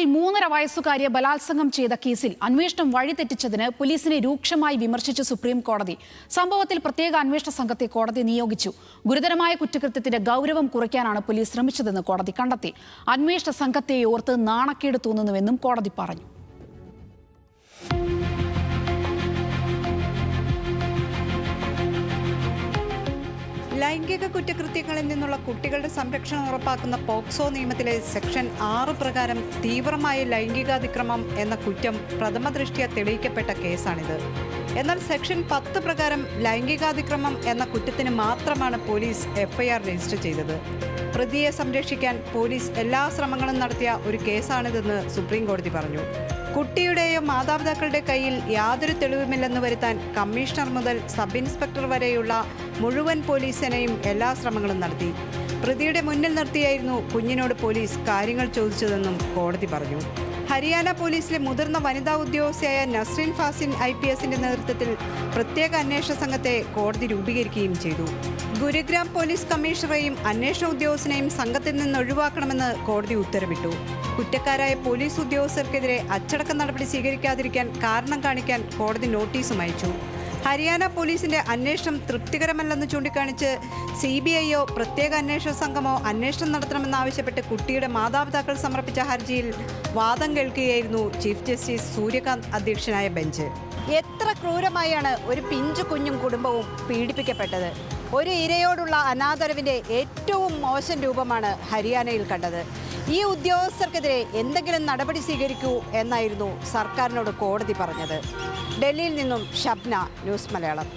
ഹരിയാനയിൽ 3.5 വയസ്സുകാരിയെ ബലാത്സംഗം ചെയ്ത കേസിൽ അന്വേഷണം വഴിതെറ്റിച്ചതിന് പോലീസിനെ രൂക്ഷമായി വിമർശിച്ച് സുപ്രീം കോടതി. സംഭവത്തിൽ പ്രത്യേക അന്വേഷണ സംഘത്തെ കോടതി നിയോഗിച്ചു. ഗുരുതരമായ കുറ്റകൃത്യത്തിന്റെ ഗൗരവം കുറയ്ക്കാനാണ് പോലീസ് ശ്രമിച്ചതെന്ന് കോടതി കണ്ടെത്തി. അന്വേഷണ സംഘത്തെ ഓർത്ത് നാണക്കേട് തോന്നുന്നുവെന്നും കോടതി പറഞ്ഞു. ലൈംഗിക കുറ്റകൃത്യങ്ങളിൽ നിന്നുള്ള കുട്ടികളുടെ സംരക്ഷണം ഉറപ്പാക്കുന്ന പോക്സോ നിയമത്തിലെ സെക്ഷൻ 6 പ്രകാരം തീവ്രമായ ലൈംഗികാതിക്രമം എന്ന കുറ്റം പ്രഥമദൃഷ്ട്യാ തെളിയിക്കപ്പെട്ട കേസാണിത്. എന്നാൽ സെക്ഷൻ 10 പ്രകാരം ലൈംഗികാതിക്രമം എന്ന കുറ്റത്തിന് മാത്രമാണ് പോലീസ് എഫ്ഐആർ രജിസ്റ്റർ ചെയ്തത്. പ്രതിയെ സംരക്ഷിക്കാൻ പോലീസ് എല്ലാ ശ്രമങ്ങളും നടത്തിയ ഒരു കേസാണിതെന്ന് സുപ്രീം കോടതി പറഞ്ഞു. കുട്ടിയുടെയോ മാതാപിതാക്കളുടെ കയ്യിൽ യാതൊരു തെളിവുമില്ലെന്ന് വരുത്താൻ കമ്മീഷണർ മുതൽ സബ് ഇൻസ്പെക്ടർ വരെയുള്ള മുഴുവൻ പോലീസ് സേനയും എല്ലാ ശ്രമങ്ങളും നടത്തി. പ്രതിയുടെ മുന്നിൽ നിർത്തിയായിരുന്നു കുഞ്ഞിനോട് പോലീസ് കാര്യങ്ങൾ ചോദിച്ചതെന്നും കോടതി പറഞ്ഞു. ഹരിയാന പോലീസിലെ മുതിർന്ന വനിതാ ഉദ്യോഗസ്ഥയായ നസ്രീൻ ഫാസിൻ IPSന്റെ നേതൃത്വത്തിൽ പ്രത്യേക അന്വേഷണ സംഘത്തെ കോടതി രൂപീകരിക്കുകയും ചെയ്തു. ഗുരുഗ്രാം പോലീസ് കമ്മീഷണറെയും അന്വേഷണ ഉദ്യോഗസ്ഥനെയും സംഘത്തിൽ നിന്ന് ഒഴിവാക്കണമെന്ന് കോടതി ഉത്തരവിട്ടു. കുറ്റക്കാരായ പോലീസ് ഉദ്യോഗസ്ഥർക്കെതിരെ അച്ചടക്ക നടപടി സ്വീകരിക്കാതിരിക്കാൻ കാരണം കാണിക്കാൻ കോടതി നോട്ടീസും അയച്ചു. ഹരിയാന പോലീസിന്റെ അന്വേഷണം തൃപ്തികരമല്ലെന്ന് ചൂണ്ടിക്കാണിച്ച് CBIയോ പ്രത്യേക അന്വേഷണ സംഘമോ അന്വേഷണം നടത്തണമെന്നാവശ്യപ്പെട്ട് കുട്ടിയുടെ മാതാപിതാക്കൾ സമർപ്പിച്ച ഹർജിയിൽ വാദം കേൾക്കുകയായിരുന്നു ചീഫ് ജസ്റ്റിസ് സൂര്യകാന്ത് അധ്യക്ഷനായ ബെഞ്ച്. എത്ര ക്രൂരമായാണ് ഒരു പിഞ്ചു കുഞ്ഞും കുടുംബവും പീഡിപ്പിക്കപ്പെട്ടത്. ഒരു ഇരയോടുള്ള അനാദരവിൻ്റെ ഏറ്റവും മോശം രൂപമാണ് ഹരിയാനയിൽ കണ്ടത്. ഈ ഉദ്യോഗസ്ഥർക്കെതിരെ എന്തെങ്കിലും നടപടി സ്വീകരിക്കൂ എന്നായിരുന്നു സർക്കാരിനോട് കോടതി പറഞ്ഞത്. ഡൽഹിയിൽ നിന്നും ഷബ്ന, ന്യൂസ് മലയാളം.